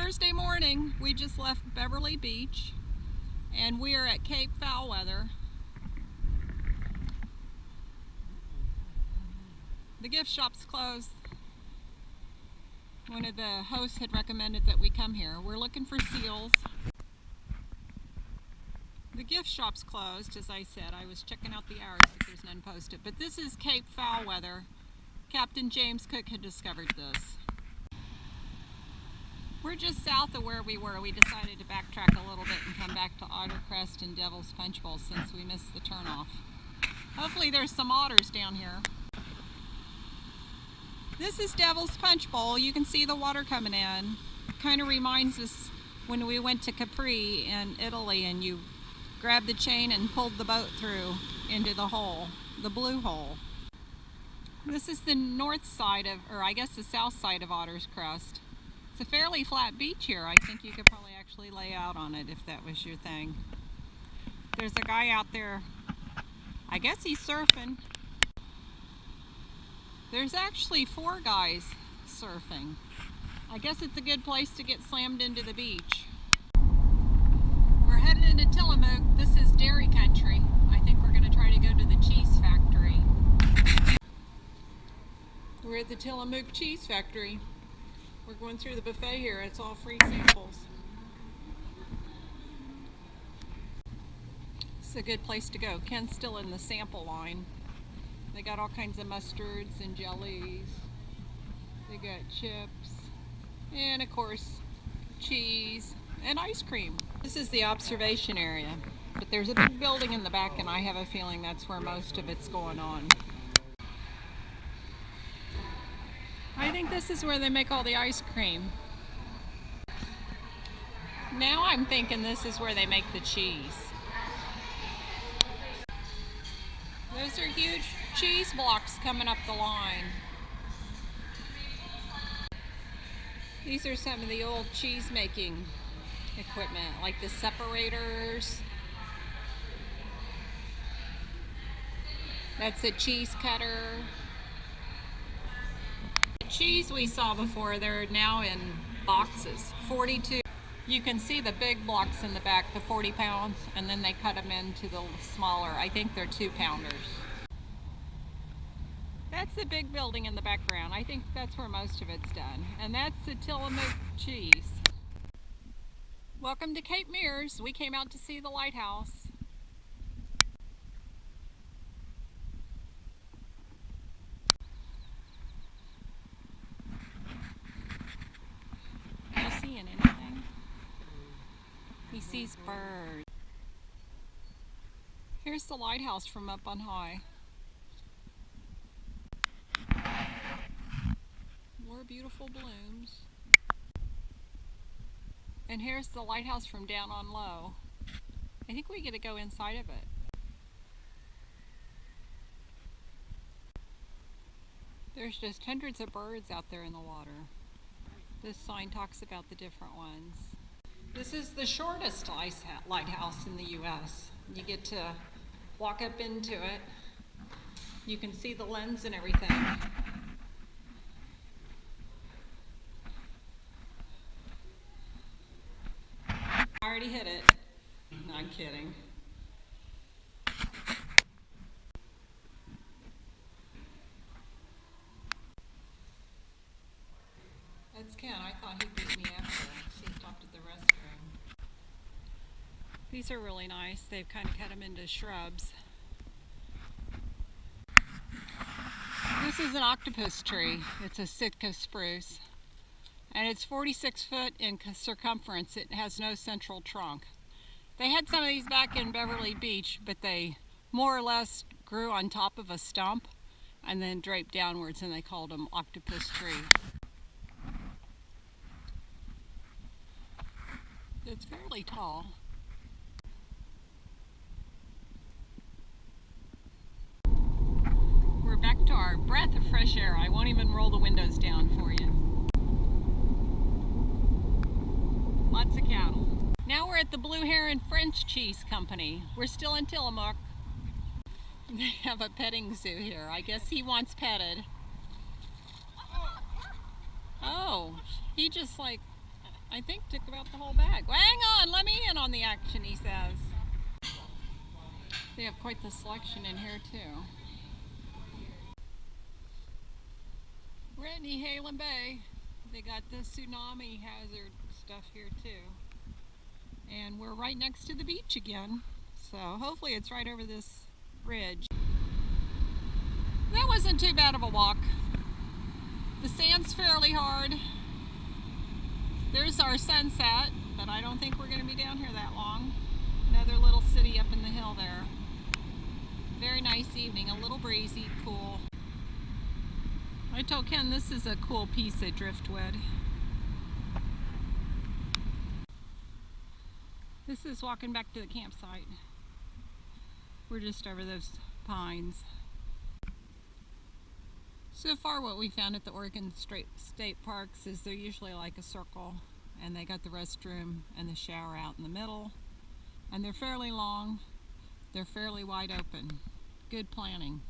Thursday morning. We just left Beverly Beach and we are at Cape Foulweather. The gift shop's closed. One of the hosts had recommended that we come here. We're looking for seals. The gift shop's closed, as I said. I was checking out the hours, but there's none posted. But this is Cape Foulweather. Captain James Cook had discovered this. We're just south of where we were. We decided to backtrack a little bit and come back to Otter, Crest, and Devil's Punchbowl since we missed the turnoff. Hopefully there's some otters down here. This is Devil's Punchbowl. You can see the water coming in. Kind of reminds us when we went to Capri in Italy and you grabbed the chain and pulled the boat through into the hole, the blue hole. This is the north side of, or I guess the south side of Otter's Crest. It's a fairly flat beach here. I think you could probably actually lay out on it if that was your thing. There's a guy out there, I guess he's surfing. There's actually 4 guys surfing. I guess it's a good place to get slammed into the beach. We're headed into Tillamook. This is dairy country. I think we're going to try to go to the cheese factory. We're at the Tillamook cheese factory. We're going through the buffet here. It's all free samples. It's a good place to go. Ken's still in the sample line. They got all kinds of mustards and jellies. They got chips. And of course, cheese and ice cream. This is the observation area. But there's a big building in the back and I have a feeling that's where most of it's going on. I think this is where they make all the ice cream. Now I'm thinking this is where they make the cheese. Those are huge cheese blocks coming up the line. These are some of the old cheese making equipment, like the separators. That's a cheese cutter. Cheese we saw before, they're now in boxes, 42. You can see the big blocks in the back, the 40 pounds, and then they cut them into the smaller, I think they're 2-pounders. That's the big building in the background. I think that's where most of it's done. And that's the Tillamook cheese. Welcome to Cape Mears. We came out to see the lighthouse. Anything? He sees birds. Here's the lighthouse from up on high. More beautiful blooms. And here's the lighthouse from down on low. I think we get to go inside of it. There's just hundreds of birds out there in the water. This sign talks about the different ones. This is the shortest lighthouse in the U.S. You get to walk up into it. You can see the lens and everything. I already hit it. No, I'm kidding. That's Ken. I thought he'd beat me after. She stopped at the restroom. These are really nice. They've kind of cut them into shrubs. This is an octopus tree. It's a Sitka spruce. And it's 46 foot in circumference. It has no central trunk. They had some of these back in Beverly Beach, but they more or less grew on top of a stump and then draped downwards, and they called them octopus tree. It's fairly tall. We're back to our breath of fresh air. I won't even roll the windows down for you. Lots of cattle. Now we're at the Blue Heron French Cheese Company. We're still in Tillamook. They have a petting zoo here. I guess he wants petted. Oh, he just like I think took about the whole bag. Well, hang on, let me in on the action, he says. They have quite the selection in here too. We're at Nehalem Bay. They got the tsunami hazard stuff here too. And we're right next to the beach again. So hopefully it's right over this ridge. That wasn't too bad of a walk. The sand's fairly hard. There's our sunset, but I don't think we're going to be down here that long. Another little city up in the hill there. Very nice evening, a little breezy, cool. I told Ken this is a cool piece of driftwood. This is walking back to the campsite. We're just over those pines. So far what we found at the Oregon State Parks is they're usually like a circle, and they got the restroom and the shower out in the middle, and they're fairly long, they're fairly wide open. Good planning.